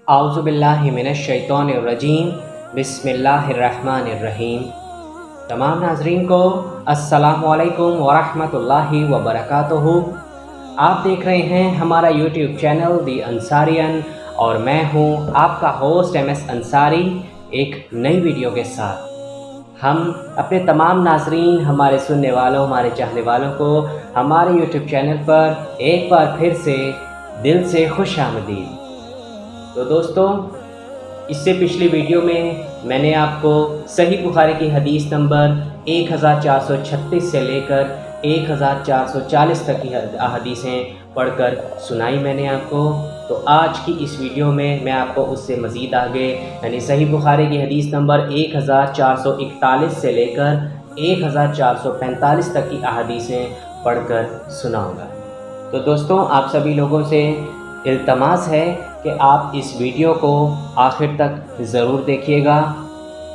اعوذ باللہ من الشیطان الرجیم بسم اللہ الرحمن الرحیم۔ تمام ناظرین کو السلام علیکم ورحمۃ اللہ وبرکاتہ۔ آپ دیکھ رہے ہیں ہمارا یوٹیوب چینل دی انصاریان اور میں ہوں آپ کا ہوسٹ ایم ایس انصاری ایک نئی ویڈیو کے ساتھ۔ ہم اپنے تمام ناظرین، ہمارے سننے والوں، ہمارے چاہنے والوں کو ہمارے یوٹیوب چینل پر ایک بار پھر سے دل سے خوش آمدید۔ تو دوستوں، اس سے پچھلی ویڈیو میں نے آپ کو صحیح بخاری کی حدیث نمبر 1436 سے لے کر 1440 تک کی حدیثیں پڑھ کر سنائی میں نے آپ کو۔ تو آج کی اس ویڈیو میں آپ کو اس سے مزید آگے یعنی صحیح بخاری کی حدیث نمبر 1441 سے لے کر 1445 تک کی احادیثیں پڑھ کر سناؤں گا۔ تو دوستوں، آپ سبھی لوگوں سے التماس ہے کہ آپ اس ویڈیو کو آخر تک ضرور دیکھیے گا۔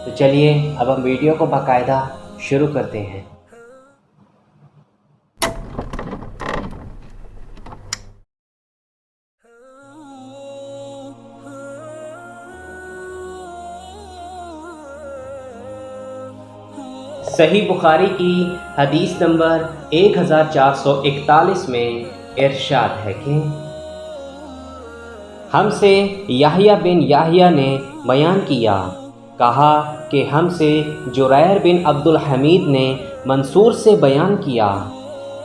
تو چلیے اب ہم ویڈیو کو باقاعدہ شروع کرتے ہیں۔ صحیح بخاری کی حدیث نمبر 1441 میں ارشاد ہے کہ ہم سے یحییٰ بن یحییٰ نے بیان کیا، کہا کہ ہم سے جریر بن عبد الحمید نے منصور سے بیان کیا،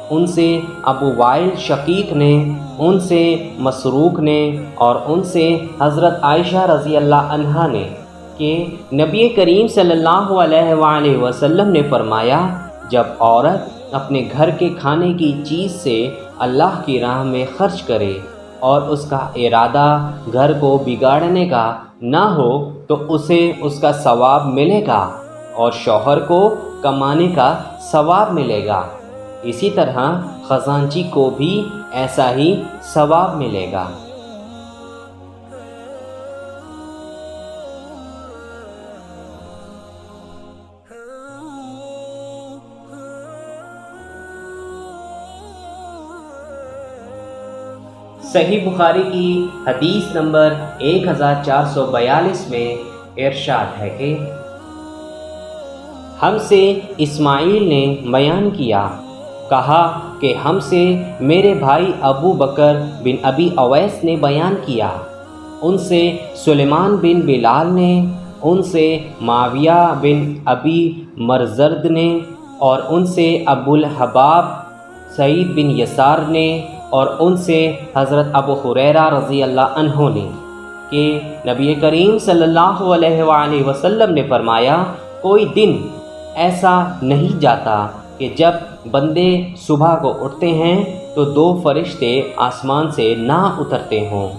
ان سے ابو وائل شقیق نے، ان سے مسروق نے اور ان سے حضرت عائشہ رضی اللہ عنہا نے کہ نبی کریم صلی اللہ علیہ وآلہ وسلم نے فرمایا، جب عورت اپنے گھر کے کھانے کی چیز سے اللہ کی راہ میں خرچ کرے اور اس کا ارادہ گھر کو بگاڑنے کا نہ ہو تو اسے اس کا ثواب ملے گا اور شوہر کو کمانے کا ثواب ملے گا، اسی طرح خزانچی کو بھی ایسا ہی ثواب ملے گا۔ صحیح بخاری کی حدیث نمبر 1442 میں ارشاد ہے کہ ہم سے اسماعیل نے بیان کیا، کہا کہ ہم سے میرے بھائی ابو بکر بن ابی اویس نے بیان کیا، ان سے سلیمان بن بلال نے، ان سے معاویہ بن ابی مرزرد نے اور ان سے ابو الحباب سعید بن یسار نے اور ان سے حضرت ابو ہریرہ رضی اللہ عنہ نے کہ نبی کریم صلی اللہ علیہ وآلہ وسلم نے فرمایا، کوئی دن ایسا نہیں جاتا کہ جب بندے صبح کو اٹھتے ہیں تو دو فرشتے آسمان سے نہ اترتے ہوں۔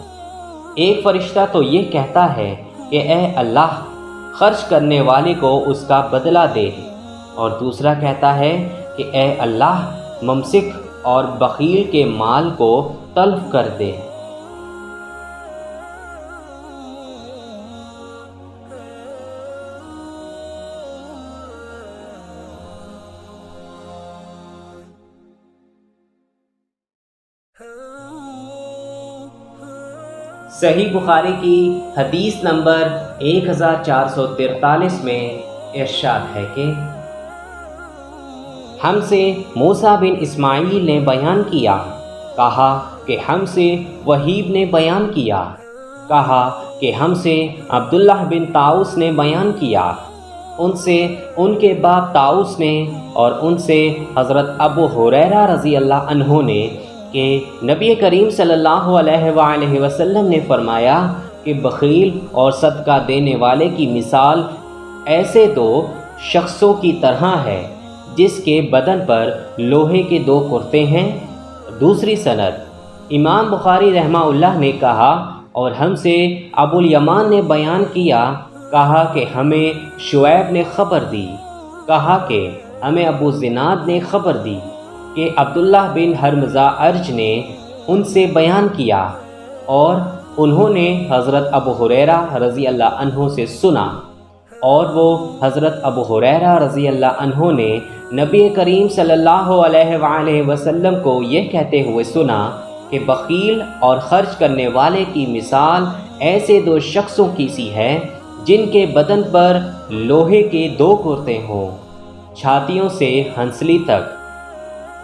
ایک فرشتہ تو یہ کہتا ہے کہ اے اللہ، خرچ کرنے والے کو اس کا بدلہ دے، اور دوسرا کہتا ہے کہ اے اللہ، ممسک اور بخیل کے مال کو تلف کر دے۔ صحیح بخاری کی حدیث نمبر 1443 میں ارشاد ہے کہ ہم سے موسیٰ بن اسماعیل نے بیان کیا، کہا کہ ہم سے وہیب نے بیان کیا، کہا کہ ہم سے عبداللہ بن طاؤس نے بیان کیا، ان سے ان کے باپ طاؤس نے اور ان سے حضرت ابو ہریرہ رضی اللہ عنہ نے کہ نبی کریم صلی اللہ علیہ وآلہ وسلم نے فرمایا کہ بخیل اور صدقہ دینے والے کی مثال ایسے دو شخصوں کی طرح ہے جس کے بدن پر لوہے کے دو کرتے ہیں۔ دوسری سند امام بخاری رحمہ اللہ نے کہا، اور ہم سے ابو الیمان نے بیان کیا، کہا کہ ہمیں شعیب نے خبر دی، کہا کہ ہمیں ابو زناد نے خبر دی کہ عبداللہ بن حرمزہ ارج نے ان سے بیان کیا، اور انہوں نے حضرت ابو ہریرہ رضی اللہ عنہ سے سنا، اور وہ حضرت ابو ہریرہ رضی اللہ عنہ نے نبی کریم صلی اللہ علیہ وآلہ وسلم کو یہ کہتے ہوئے سنا کہ بخیل اور خرچ کرنے والے کی مثال ایسے دو شخصوں کی سی ہے جن کے بدن پر لوہے کے دو کرتے ہوں، چھاتیوں سے ہنسلی تک۔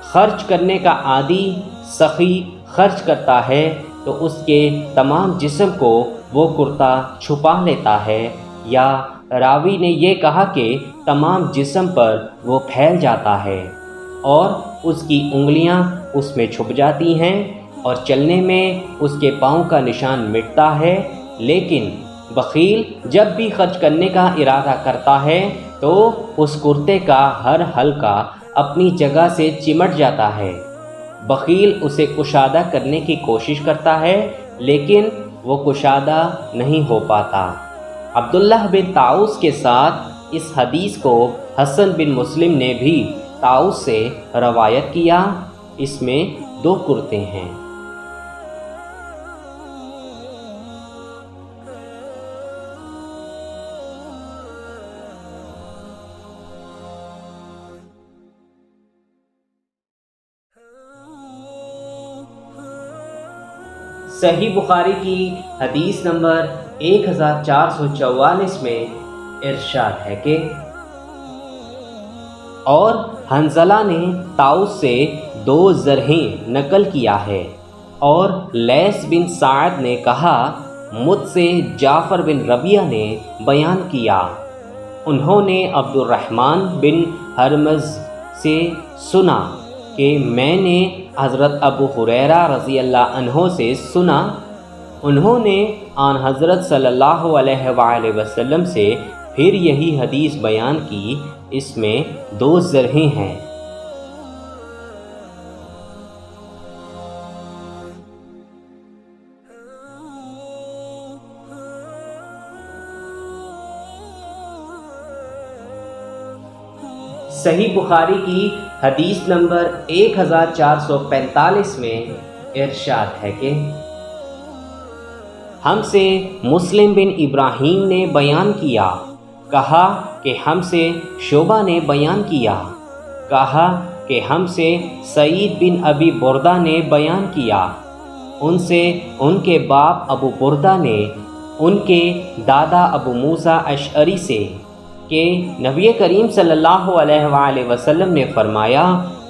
خرچ کرنے کا عادی سخی خرچ کرتا ہے تو اس کے تمام جسم کو وہ کرتا چھپا لیتا ہے، یا راوی نے یہ کہا کہ تمام جسم پر وہ پھیل جاتا ہے اور اس کی انگلیاں اس میں چھپ جاتی ہیں اور چلنے میں اس کے پاؤں کا نشان مٹتا ہے۔ لیکن بخیل جب بھی خرچ کرنے کا ارادہ کرتا ہے تو اس کرتے کا ہر حلقہ اپنی جگہ سے چمٹ جاتا ہے۔ بخیل اسے کشادہ کرنے کی کوشش کرتا ہے لیکن وہ کشادہ نہیں ہو پاتا۔ عبداللہ بن طاؤس کے ساتھ اس حدیث کو حسن بن مسلم نے بھی طاؤس سے روایت کیا۔ اس میں دو کرتے ہیں۔ صحیح بخاری کی حدیث نمبر 1444 میں ارشاد ہے کہ اور حنظلہ نے طاؤس سے 2 زرہیں نقل کیا ہے، اور لیث بن سعد نے کہا مجھ سے جعفر بن ربیعہ نے بیان کیا، انہوں نے عبد الرحمن بن ہرمز سے سنا کہ میں نے حضرت ابو ہریرہ رضی اللہ عنہ سے سنا، انہوں نے آن حضرت صلی اللہ علیہ وآلہ وسلم سے پھر یہی حدیث بیان کی۔ اس میں 2 زرہیں ہیں۔ صحیح بخاری کی حدیث نمبر 1445 میں ارشاد ہے کہ ہم سے مسلم بن ابراہیم نے بیان کیا، کہا کہ ہم سے شعبہ نے بیان کیا، کہا کہ ہم سے سعید بن ابی بردہ نے بیان کیا، ان سے ان کے باپ ابو بردہ نے ان کے دادا ابو موسیٰ اشعری سے کہ نبی کریم صلی اللہ علیہ وآلہ وسلم نے فرمایا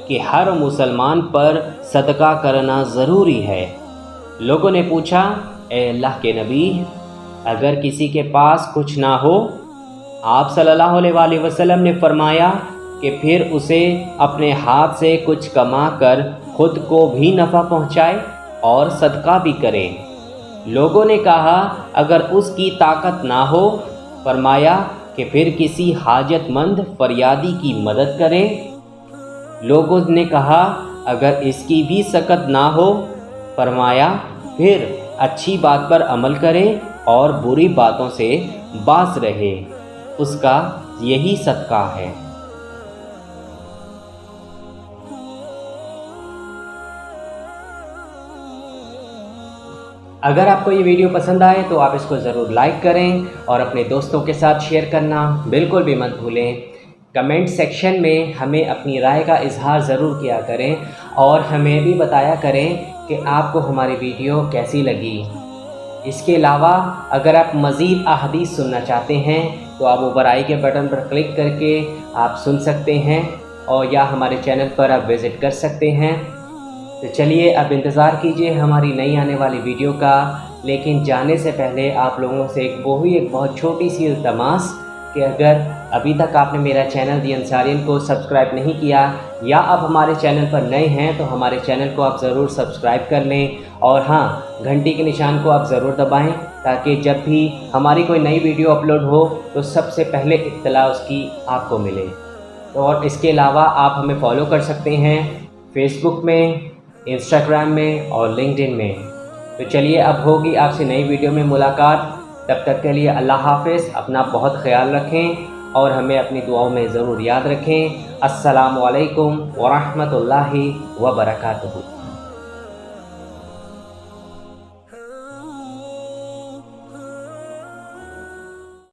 کہ ہر مسلمان پر صدقہ کرنا ضروری ہے۔ لوگوں نے پوچھا اے اللہ کے نبی، اگر کسی کے پاس کچھ نہ ہو؟ آپ صلی اللہ علیہ وآلہ وسلم نے فرمایا کہ پھر اسے اپنے ہاتھ سے کچھ کما کر خود کو بھی نفع پہنچائے اور صدقہ بھی کرے۔ لوگوں نے کہا اگر اس کی طاقت نہ ہو؟ فرمایا کہ پھر کسی حاجت مند فریادی کی مدد کرے۔ لوگوں نے کہا اگر اس کی بھی سکت نہ ہو؟ فرمایا پھر اچھی بات پر عمل کرے اور بری باتوں سے باز رہے، اس کا یہی صدقہ ہے۔ اگر آپ کو یہ ویڈیو پسند آئے تو آپ اس کو ضرور لائک کریں اور اپنے دوستوں کے ساتھ شیئر کرنا بالکل بھی مت بھولیں۔ کمنٹ سیکشن میں ہمیں اپنی رائے کا اظہار ضرور کیا کریں اور ہمیں بھی بتایا کریں کہ آپ کو ہماری ویڈیو کیسی لگی۔ اس کے علاوہ اگر آپ مزید احادیث سننا چاہتے ہیں تو آپ اوپر آئی کے بٹن پر کلک کر کے آپ سن سکتے ہیں، اور یا ہمارے چینل پر آپ وزٹ کر سکتے ہیں۔ تو چلیے اب انتظار کیجئے ہماری نئی آنے والی ویڈیو کا، لیکن جانے سے پہلے آپ لوگوں سے ایک بہت چھوٹی سی التماس کہ اگر ابھی تک آپ نے میرا چینل دی انصارین کو سبسکرائب نہیں کیا یا آپ ہمارے چینل پر نئے ہیں تو ہمارے چینل کو آپ ضرور سبسکرائب کر لیں، اور ہاں گھنٹی کے نشان کو آپ ضرور دبائیں تاکہ جب بھی ہماری کوئی نئی ویڈیو اپلوڈ ہو تو سب سے پہلے اطلاع اس کی آپ کو ملے۔ اور اس کے علاوہ آپ ہمیں فالو کر سکتے ہیں فیس بک میں، انسٹاگرام میں اور لنکڈ ان میں۔ تو چلیے اب ہوگی آپ سے نئی ویڈیو میں ملاقات، تب تک کے لیے اللہ حافظ، اپنا بہت خیال رکھیں اور ہمیں اپنی دعاؤں میں ضرور یاد رکھیں۔ السلام علیکم ورحمۃ اللہ وبرکاتہ۔